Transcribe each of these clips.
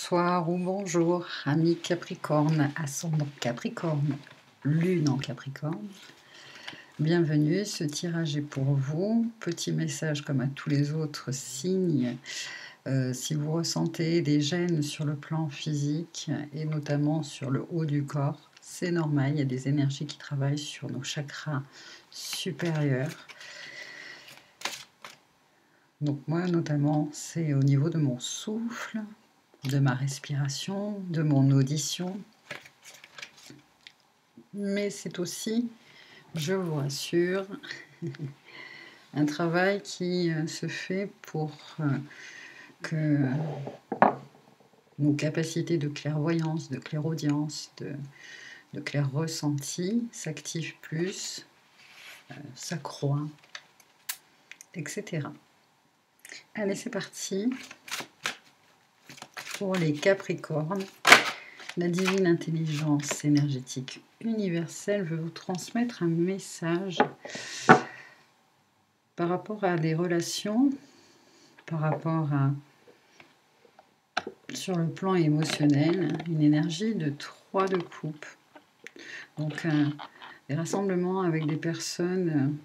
Bonsoir ou bonjour, amis Capricorne, ascendant Capricorne, lune en Capricorne. Bienvenue, ce tirage est pour vous. Petit message comme à tous les autres signes. Si vous ressentez des gênes sur le plan physique et notamment sur le haut du corps, c'est normal, il y a des énergies qui travaillent sur nos chakras supérieurs. Donc moi notamment, c'est au niveau de mon souffle, de ma respiration, de mon audition. Mais c'est aussi, je vous rassure, un travail qui se fait pour que nos capacités de clairvoyance, de clairaudience, de clair ressenti s'activent plus, s'accroît, etc. Allez, c'est parti pour les Capricornes. La divine intelligence énergétique universelle veut vous transmettre un message par rapport à des relations, par rapport à, sur le plan émotionnel, une énergie de 3 de coupe. Donc, des rassemblements avec des personnes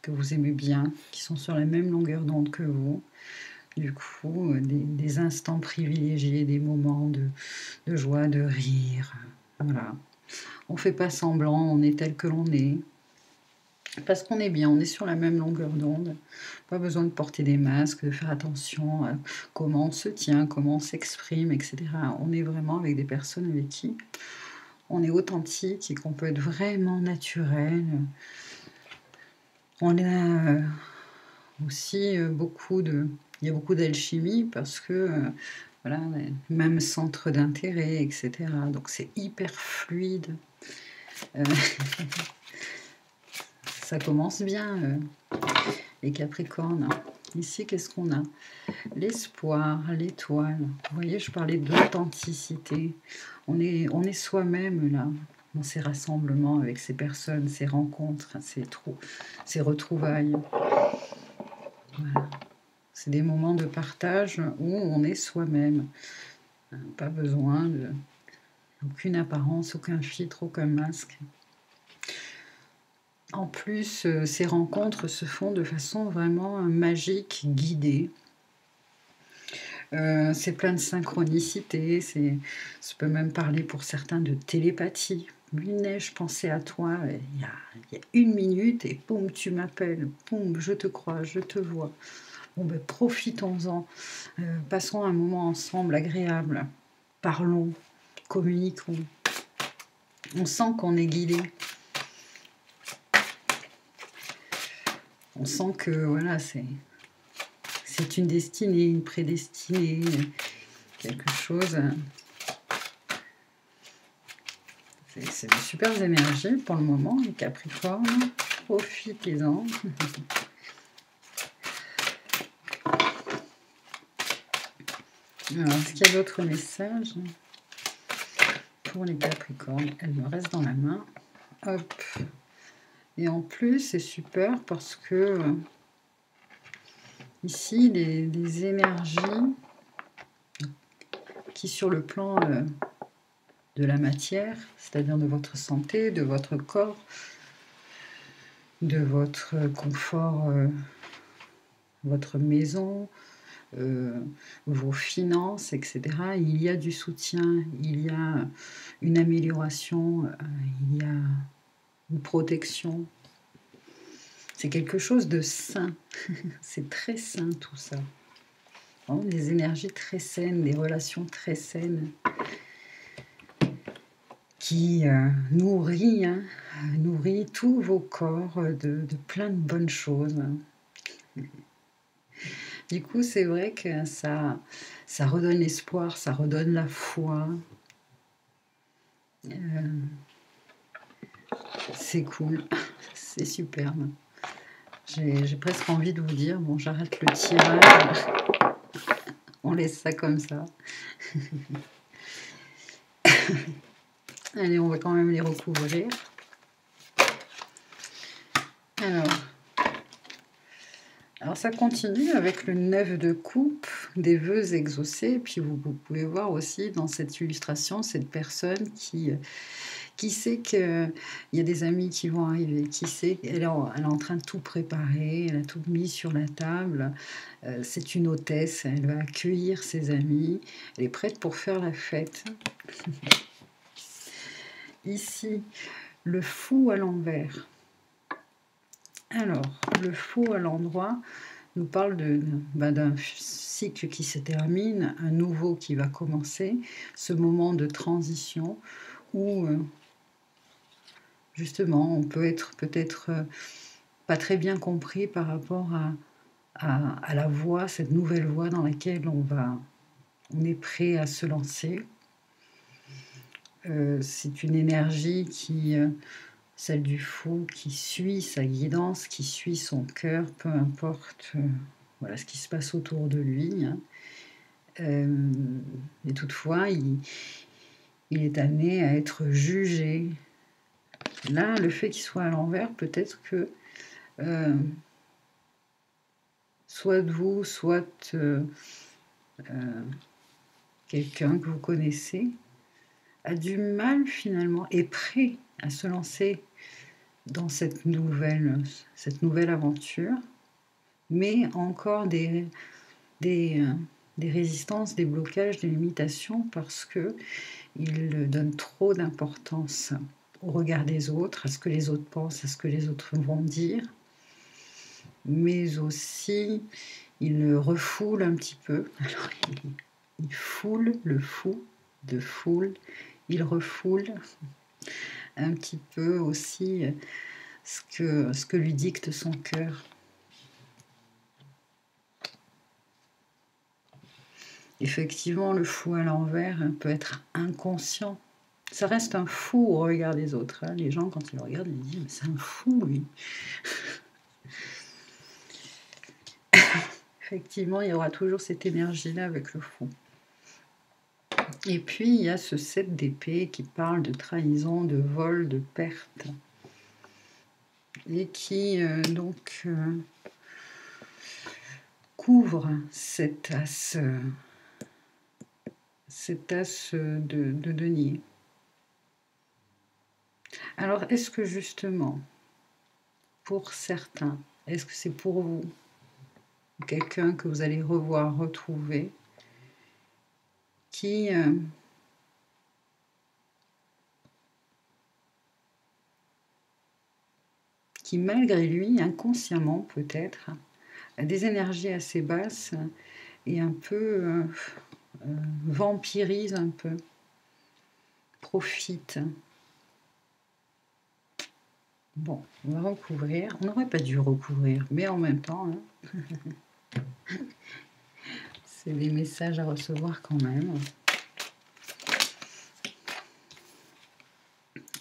que vous aimez bien, qui sont sur la même longueur d'onde que vous. Du coup, des instants privilégiés, des moments de joie, de rire. Voilà. On ne fait pas semblant, on est tel que l'on est. Parce qu'on est bien, on est sur la même longueur d'onde. Pas besoin de porter des masques, de faire attention à comment on se tient, comment on s'exprime, etc. On est vraiment avec des personnes avec qui on est authentique et qu'on peut être vraiment naturel. On a aussi il y a beaucoup d'alchimie parce que voilà, même centre d'intérêt, etc. Donc c'est hyper fluide. Ça commence bien, les Capricornes. Ici, qu'est-ce qu'on a? L'espoir, l'étoile. Vous voyez, je parlais d'authenticité. On est soi-même là, dans ces rassemblements avec ces personnes, ces rencontres, ces retrouvailles. Voilà. C'est des moments de partage où on est soi-même. Pas besoin d'aucune apparence, aucun filtre, aucun masque. En plus, ces rencontres se font de façon vraiment magique, guidée. C'est plein de synchronicité, ça peut même parler pour certains de télépathie. Lunet, je pensais à toi il y a 1 minute et boum, tu m'appelles, boum, je te crois, je te vois. Bon, ben, profitons-en, passons un moment ensemble agréable, parlons, communiquons. On sent qu'on est guidé. On sent que voilà, c'est une destinée, une prédestinée, quelque chose. C'est de super énergies pour le moment, les Capricornes. Profitez-en. Alors, est-ce qu'il y a d'autres messages pour les Capricornes? Elle me reste dans la main. Hop. Et en plus, c'est super parce que ici, des énergies qui, sur le plan de la matière, c'est-à-dire de votre santé, de votre corps, de votre confort, votre maison, vos finances, etc. Il y a du soutien, il y a une amélioration, il y a une protection. C'est quelque chose de sain. C'est très sain tout ça. Vraiment des énergies très saines, des relations très saines qui nourrit tous vos corps de plein de bonnes choses. Du coup, c'est vrai que ça redonne l'espoir, ça redonne la foi. C'est cool, c'est superbe. J'ai presque envie de vous dire, bon, j'arrête le tirage, on laisse ça comme ça. Allez, on va quand même les recouvrir. Alors ça continue avec le 9 de coupe, des vœux exaucés. Puis vous pouvez voir aussi dans cette illustration cette personne qui sait qu'il y a des amis qui vont arriver, qui sait qu'elle est en train de tout préparer, elle a tout mis sur la table. C'est une hôtesse, elle va accueillir ses amis, elle est prête pour faire la fête. Ici, le fou à l'envers. Alors, le fou à l'endroit nous parle d'un cycle qui se termine, un nouveau qui va commencer, ce moment de transition où, justement, on peut être peut-être pas très bien compris par rapport à la voie, cette nouvelle voie dans laquelle on est prêt à se lancer. C'est une énergie qui... celle du fou qui suit sa guidance, qui suit son cœur, peu importe voilà, ce qui se passe autour de lui. Hein. Et toutefois, il est amené à être jugé. Là, le fait qu'il soit à l'envers, peut-être que soit de vous, soit quelqu'un que vous connaissez, a du mal finalement, est prêt à se lancer dans cette nouvelle aventure, mais encore des résistances, des blocages, des limitations, parce qu'il donne trop d'importance au regard des autres, à ce que les autres pensent, à ce que les autres vont dire, mais aussi il refoule un petit peu. Alors, il foule, le fou de foule, il refoule un petit peu aussi ce que lui dicte son cœur. Effectivement, le fou à l'envers peut être inconscient. Ça reste un fou au regard des autres. Hein. Les gens, quand ils le regardent, ils disent « mais c'est un fou, lui !» Effectivement, il y aura toujours cette énergie-là avec le fou. Et puis, il y a ce 7 d'épée qui parle de trahison, de vol, de perte. Et qui, couvre cette as de denier. Alors, est-ce que justement, pour certains, est-ce que c'est pour vous, quelqu'un que vous allez revoir, retrouver, qui malgré lui, inconsciemment peut-être, a des énergies assez basses et un peu vampirise un peu, profite. Bon, on va recouvrir. On n'aurait pas dû recouvrir, mais en même temps, hein, c'est des messages à recevoir quand même.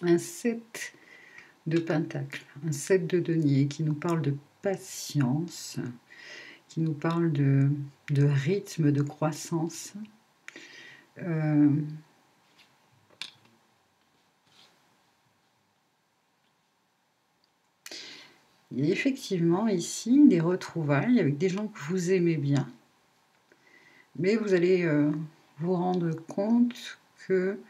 Un 7 de pentacle, un 7 de denier qui nous parle de patience, qui nous parle de rythme, de croissance. Il y a effectivement ici des retrouvailles avec des gens que vous aimez bien, mais vous allez vous rendre compte que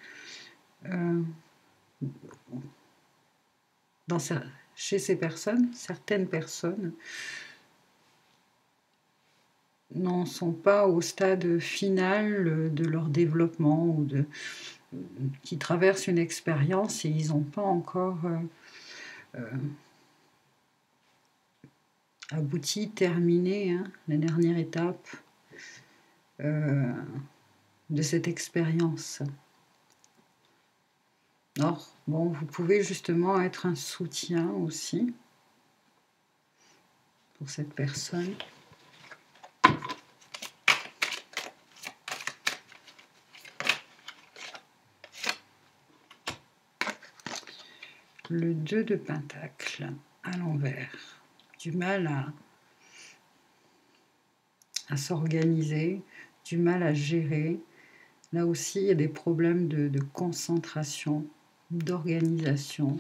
chez ces personnes, certaines personnes n'en sont pas au stade final de leur développement ou qui traversent une expérience et ils n'ont pas encore abouti, terminé la dernière étape de cette expérience. Alors, bon, vous pouvez justement être un soutien aussi pour cette personne. Le 2 de pentacle à l'envers. Du mal à s'organiser, du mal à gérer. Là aussi, il y a des problèmes de concentration, d'organisation.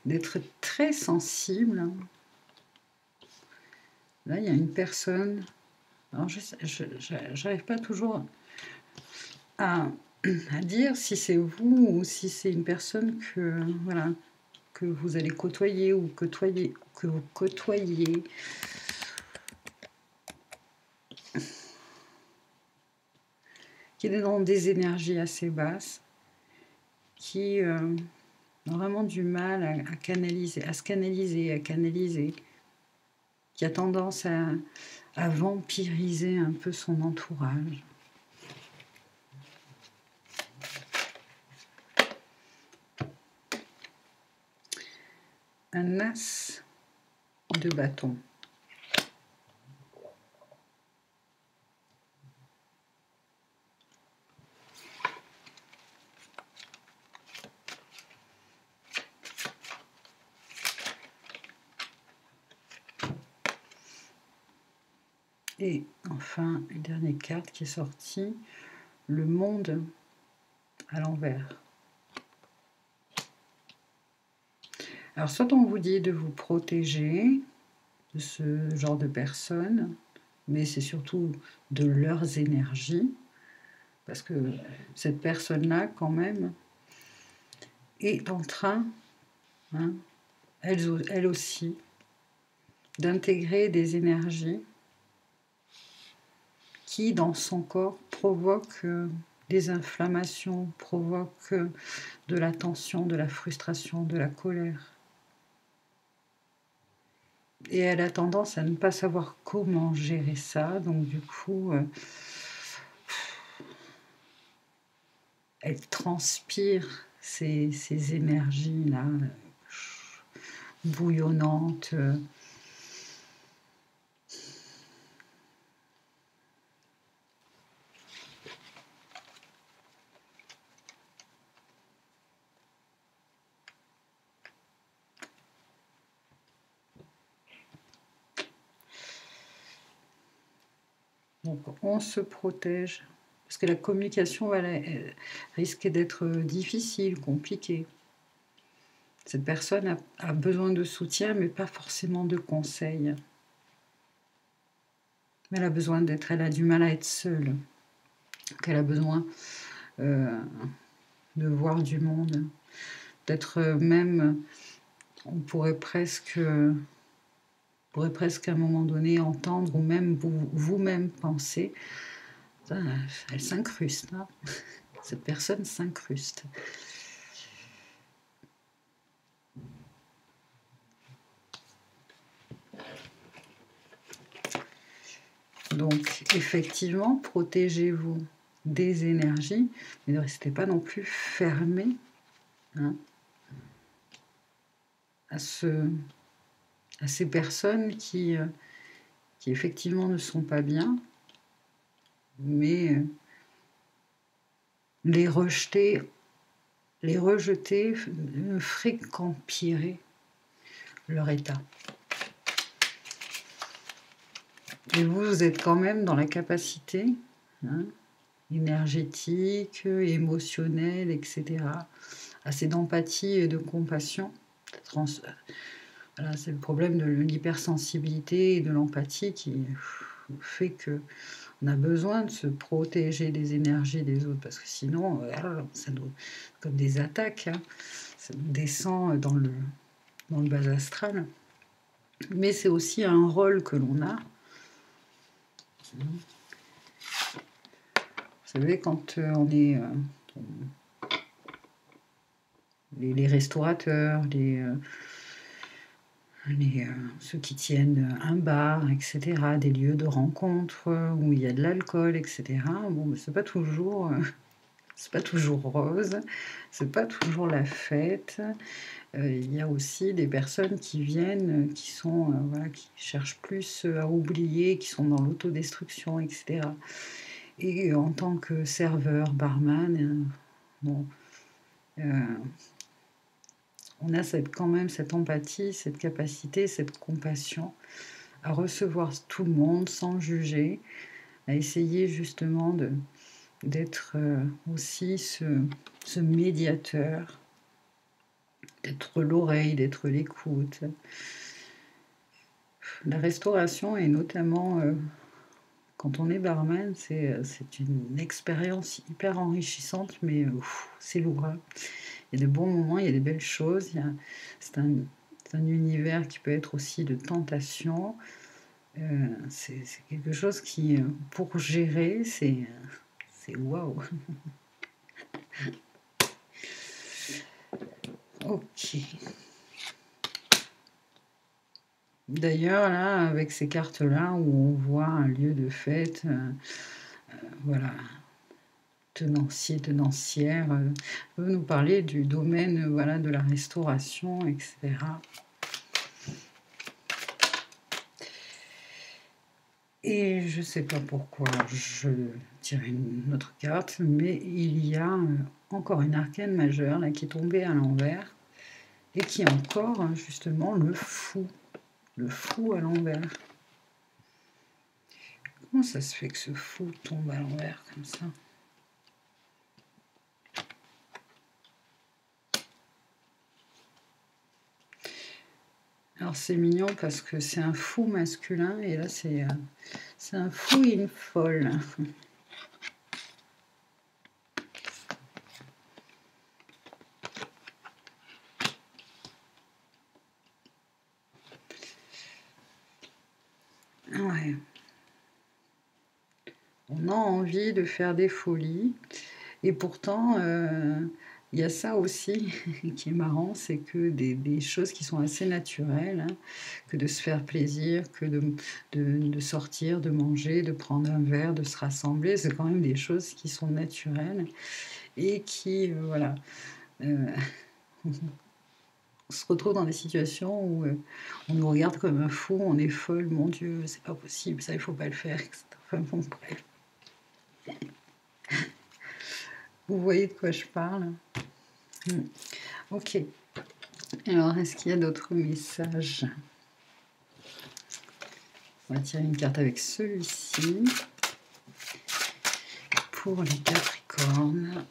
d'être très sensible. Là, il y a une personne... Alors, je n'arrive pas toujours à dire si c'est vous ou si c'est une personne que, voilà, que vous allez côtoyer ou que vous côtoyez. Qui est dans des énergies assez basses, qui a vraiment du mal à canaliser, à se canaliser, à canaliser, qui a tendance à vampiriser un peu son entourage. Un as de bâton. Et enfin, une dernière carte qui est sortie, le monde à l'envers. Alors, soit on vous dit de vous protéger de ce genre de personnes, mais c'est surtout de leurs énergies, parce que cette personne-là, quand même, est en train, hein, elle aussi, d'intégrer des énergies qui, dans son corps, provoquent des inflammations, provoquent de la tension, de la frustration, de la colère. Et elle a tendance à ne pas savoir comment gérer ça, donc du coup, elle transpire ces énergies-là, bouillonnantes. Donc on se protège, parce que la communication risque d'être difficile, compliquée. Cette personne a besoin de soutien, mais pas forcément de conseils. Elle a besoin d'être, elle a du mal à être seule. Donc elle a besoin de voir du monde, d'être même, on pourrait presque à un moment donné entendre, ou même vous-même penser, elle s'incruste, hein. Cette personne s'incruste. Donc, effectivement, protégez-vous des énergies, mais ne restez pas non plus fermé, hein, à ces personnes qui effectivement ne sont pas bien, mais les rejeter ne ferait qu'empirer leur état. Et vous êtes quand même dans la capacité, hein, énergétique, émotionnelle, etc., assez d'empathie et de compassion. Voilà, c'est le problème de l'hypersensibilité et de l'empathie qui fait que on a besoin de se protéger des énergies des autres, parce que sinon, ça nous, comme des attaques, hein, ça nous descend dans le bas astral. Mais c'est aussi un rôle que l'on a. Vous savez, quand on est les restaurateurs, ceux qui tiennent un bar, etc., des lieux de rencontre où il y a de l'alcool, etc. Bon, c'est pas toujours rose, c'est pas toujours la fête. Il y a aussi des personnes qui viennent, qui sont, voilà, qui cherchent plus à oublier, qui sont dans l'autodestruction, etc. Et en tant que serveur, barman, bon, on a quand même cette empathie, cette capacité, cette compassion à recevoir tout le monde sans juger, à essayer justement d'être aussi ce médiateur, d'être l'oreille, d'être l'écoute. La restauration, et notamment quand on est barman, c'est une expérience hyper enrichissante, mais c'est lourd, hein. Il y a de bons moments, il y a des belles choses. C'est un univers qui peut être aussi de tentation. C'est quelque chose qui, pour gérer, c'est waouh. Ok. D'ailleurs, là, avec ces cartes-là, où on voit un lieu de fête, voilà, tenancier, tenancière, peut nous parler du domaine, voilà, de la restauration, etc. Et je ne sais pas pourquoi je tire une autre carte, mais il y a encore une arcane majeure là, qui est tombée à l'envers et qui est encore justement le fou à l'envers. Comment ça se fait que ce fou tombe à l'envers comme ça? Alors c'est mignon parce que c'est un fou masculin et là c'est un fou et une folle. Ouais. On a envie de faire des folies et pourtant il y a ça aussi qui est marrant, c'est que des choses qui sont assez naturelles, hein, que de se faire plaisir, que de sortir, de manger, de prendre un verre, de se rassembler, c'est quand même des choses qui sont naturelles et qui, voilà, on se retrouve dans des situations où on nous regarde comme un fou, on est folle, mon Dieu, c'est pas possible, ça il faut pas le faire, etc. Enfin, bon, bref. Vous voyez de quoi je parle? Ok. Alors, est-ce qu'il y a d'autres messages? On va tirer une carte avec celui-ci. Pour les Capricornes,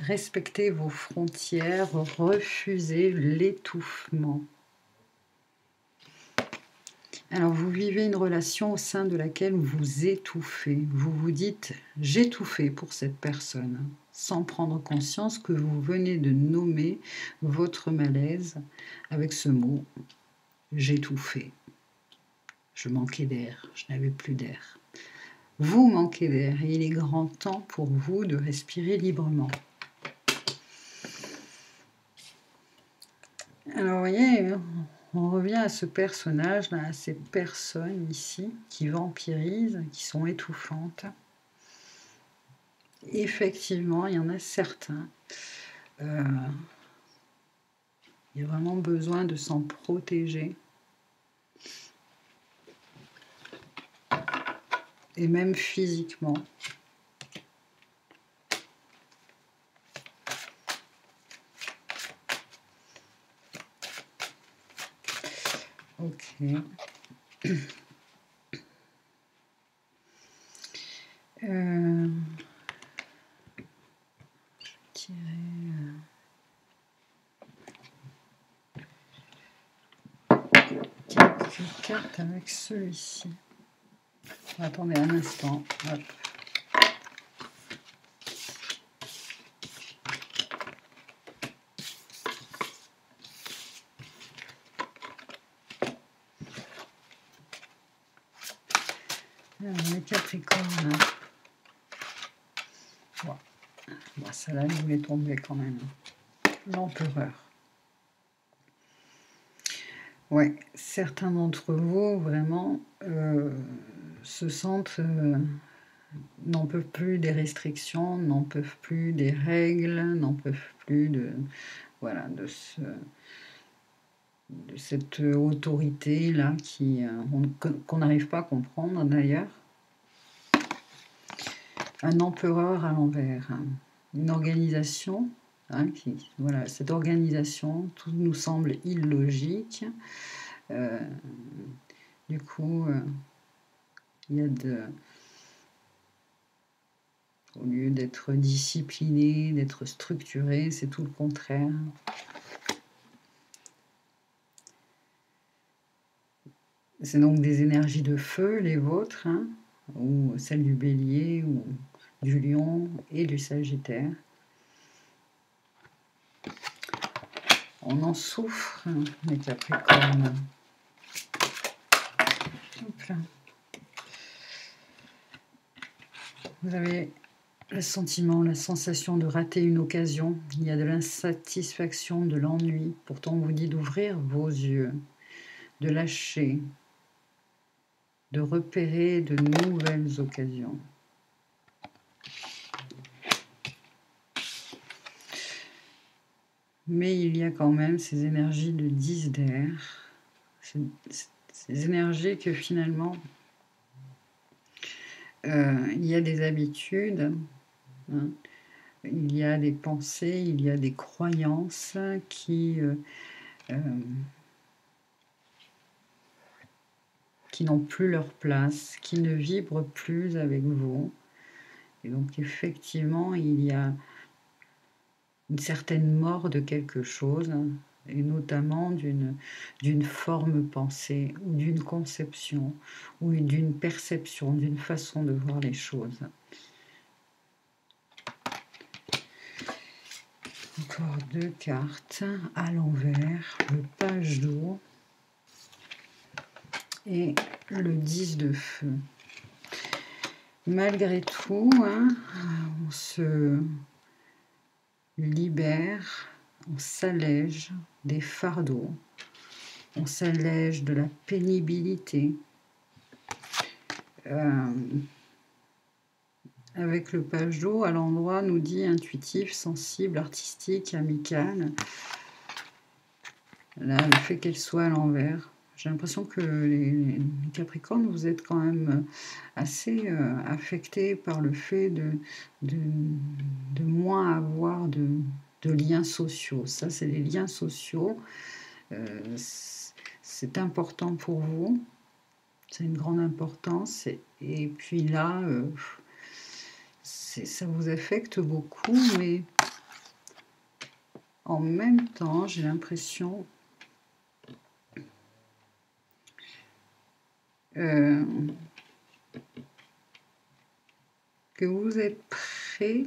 respectez vos frontières, refusez l'étouffement. Alors, vous vivez une relation au sein de laquelle vous étouffez. Vous vous dites « j'ai tout fait pour cette personne », sans prendre conscience que vous venez de nommer votre malaise avec ce mot « j'ai tout fait ». Je manquais d'air, je n'avais plus d'air. Vous manquez d'air et il est grand temps pour vous de respirer librement. Alors, vous voyez, on revient à ce personnage-là, à ces personnes ici qui vampirisent, qui sont étouffantes. Effectivement, il y en a certains. Il y a vraiment besoin de s'en protéger. Et même physiquement. Ok. Quelques cartes avec celui-ci. Attendez un instant. Hop. Alors, les Capricornes. Bon. Bon, celle-là, elle voulait tomber quand même. L'Empereur. Ouais, certains d'entre vous, vraiment, se sentent... n'en peuvent plus des restrictions, n'en peuvent plus des règles, n'en peuvent plus de... Voilà, de cette autorité-là qu'on n'arrive pas à comprendre d'ailleurs. Un empereur à l'envers, hein. Une organisation, hein, voilà, cette organisation, tout nous semble illogique. Du coup, il y a au lieu d'être discipliné, d'être structuré, c'est tout le contraire. C'est donc des énergies de feu, les vôtres, hein, ou celles du Bélier, ou du Lion et du Sagittaire. On en souffre, hein, les Capricornes. Hop là. Vous avez le sentiment, la sensation de rater une occasion. Il y a de l'insatisfaction, de l'ennui. Pourtant, on vous dit d'ouvrir vos yeux, de lâcher, de repérer de nouvelles occasions. Mais il y a quand même ces énergies de 10 d'air, ces énergies que finalement, il y a des habitudes, hein, il y a des pensées, il y a des croyances qui n'ont plus leur place, qui ne vibrent plus avec vous. Et donc effectivement, il y a une certaine mort de quelque chose, et notamment d'une forme pensée, ou d'une conception, ou d'une perception, d'une façon de voir les choses. Encore 2 cartes à l'envers, le page d'eau et le 10 de feu. Malgré tout, hein, on se libère, on s'allège des fardeaux, on s'allège de la pénibilité. Avec le page d'eau, à l'endroit, nous dit intuitif, sensible, artistique, amical. Là, le fait qu'elle soit à l'envers, j'ai l'impression que les Capricornes, vous êtes quand même assez affectés par le fait de moins avoir de liens sociaux. Ça, c'est les liens sociaux. C'est important pour vous. C'est une grande importance. Et puis là, ça vous affecte beaucoup, mais en même temps, j'ai l'impression que vous êtes prêt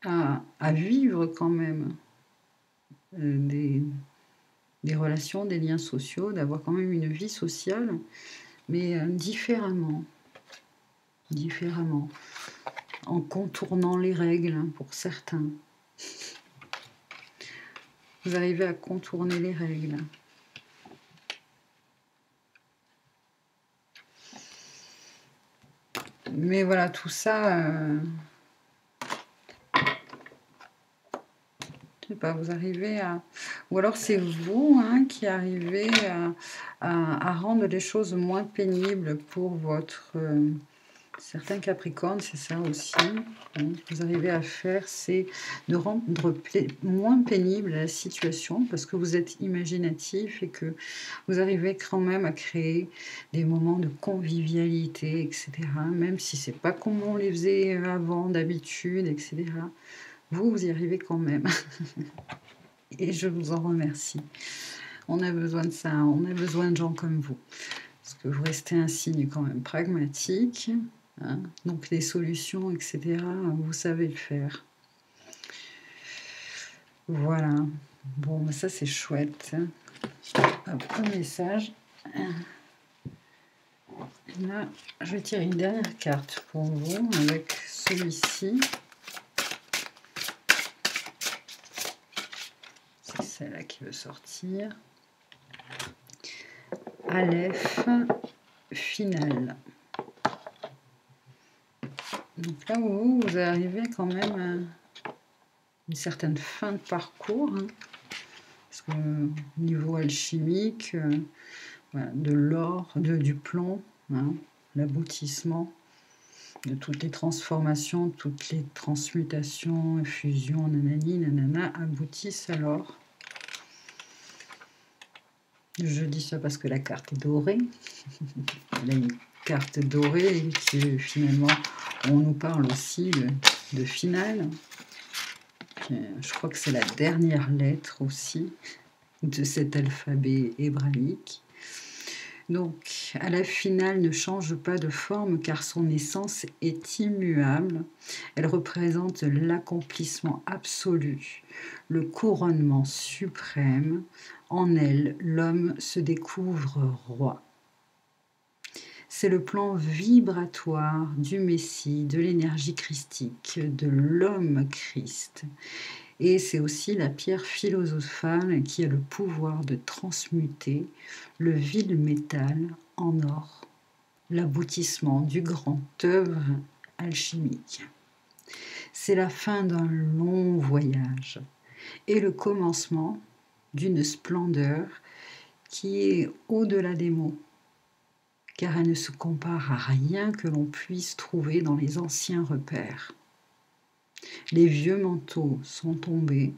à vivre quand même des relations, des liens sociaux, d'avoir quand même une vie sociale, mais différemment, en contournant les règles pour certains. Vous arrivez à contourner les règles. Mais voilà, tout ça, je sais pas, vous arrivez à... Ou alors c'est vous hein, qui arrivez à rendre les choses moins pénibles pour votre... certains Capricornes, c'est ça aussi. Hein, ce que vous arrivez à faire, c'est de rendre moins pénible la situation parce que vous êtes imaginatif et que vous arrivez quand même à créer des moments de convivialité, etc. Même si c'est pas comme on les faisait avant, d'habitude, etc. Vous y arrivez quand même. Et je vous en remercie. On a besoin de ça, on a besoin de gens comme vous. Parce que vous restez un signe quand même pragmatique. Hein, donc les solutions, etc., vous savez le faire. Voilà. Bon, ça c'est chouette. Hop, un message. Là, je vais tirer une dernière carte pour vous avec celui-ci. C'est celle-là qui veut sortir. Aleph final. Donc là où vous arrivez quand même à une certaine fin de parcours, hein, parce que niveau alchimique, voilà, de l'or, du plomb, hein, l'aboutissement de toutes les transformations, toutes les transmutations, fusions, nanani, nanana, aboutissent à l'or. Je dis ça parce que la carte est dorée. Elle a une carte dorée et qui finalement, on nous parle aussi de finale. Je crois que c'est la dernière lettre aussi de cet alphabet hébraïque. Donc, à la finale ne change pas de forme car son essence est immuable. Elle représente l'accomplissement absolu, le couronnement suprême. En elle, l'homme se découvre roi. C'est le plan vibratoire du Messie, de l'énergie christique, de l'homme Christ. Et c'est aussi la pierre philosophale qui a le pouvoir de transmuter le vil métal en or, l'aboutissement du grand œuvre alchimique. C'est la fin d'un long voyage et le commencement d'une splendeur qui est au-delà des mots, car elle ne se compare à rien que l'on puisse trouver dans les anciens repères. Les vieux manteaux sont tombés,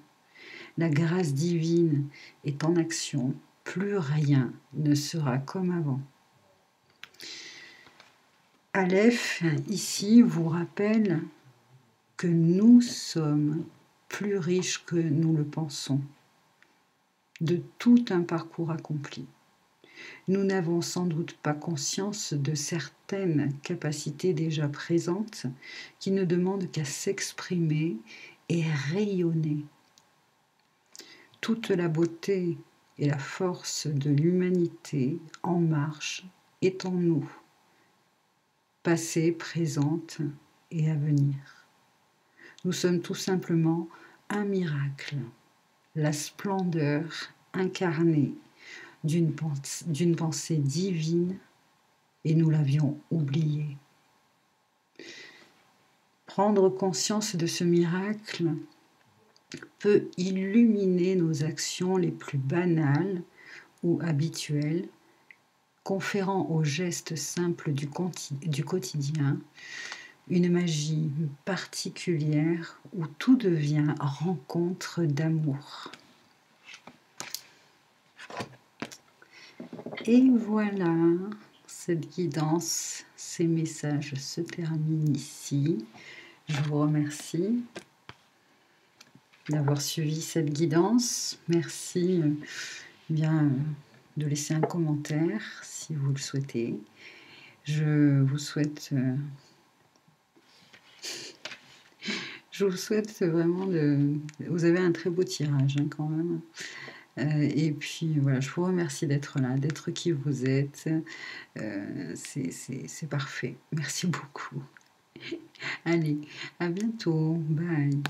la grâce divine est en action, plus rien ne sera comme avant. Aleph, ici, vous rappelle que nous sommes plus riches que nous le pensons, de tout un parcours accompli. Nous n'avons sans doute pas conscience de certaines capacités déjà présentes qui ne demandent qu'à s'exprimer et rayonner. Toute la beauté et la force de l'humanité en marche est en nous, passée, présente et à venir. Nous sommes tout simplement un miracle, la splendeur incarnée d'une pensée divine et nous l'avions oubliée. Prendre conscience de ce miracle peut illuminer nos actions les plus banales ou habituelles, conférant aux gestes simples du quotidien une magie particulière où tout devient rencontre d'amour. Et voilà, cette guidance, ces messages se terminent ici. Je vous remercie d'avoir suivi cette guidance. Merci de laisser un commentaire si vous le souhaitez. Je vous souhaite vraiment vous avez un très beau tirage quand même. Et puis voilà, je vous remercie d'être là, d'être qui vous êtes. C'est parfait. Merci beaucoup. Allez, à bientôt. Bye.